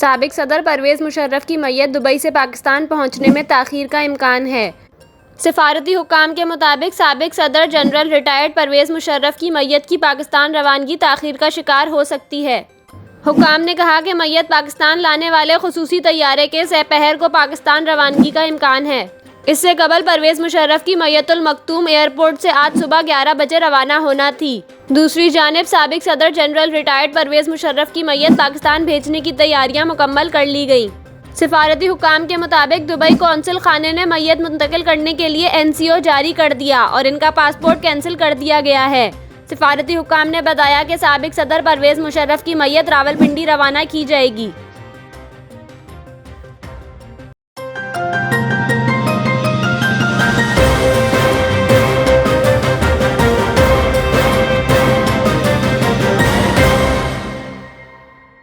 साबिक सदर परवेज़ मुशर्रफ की मैयत दुबई से पाकिस्तान पहुंचने में ताख़ीर का इम्कान है। सिफारती हुक्काम के मुताबिक साबिक सदर जनरल रिटायर्ड परवेज़ मुशर्रफ की मैयत की पाकिस्तान रवानगी ताख़ीर का शिकार हो सकती है। हुक्काम ने कहा कि मैयत पाकिस्तान लाने वाले खुसूसी तैयारे के सपहर को पाकिस्तान रवानगी का इम्कान है। इससे कबल परवेज़ मुशर्रफ की मैयतुल मखतूम एयरपोर्ट से आज सुबह 11 बजे रवाना होना थी। दूसरी जानिब साबिक सदर जनरल रिटायर्ड परवेज़ मुशर्रफ की मैयत पाकिस्तान भेजने की तैयारियां मुकम्मल कर ली गईं। सिफारती हुक्काम के मुताबिक दुबई कौंसिल खाने ने मैयत मुंतकिल करने के लिए NCO जारी कर दिया और इनका पासपोर्ट कैंसिल कर दिया गया है। सिफारती हुक्काम ने बताया कि साबिक सदर परवेज़ मुशर्रफ की मैयत रावलपिंडी रवाना की जाएगी।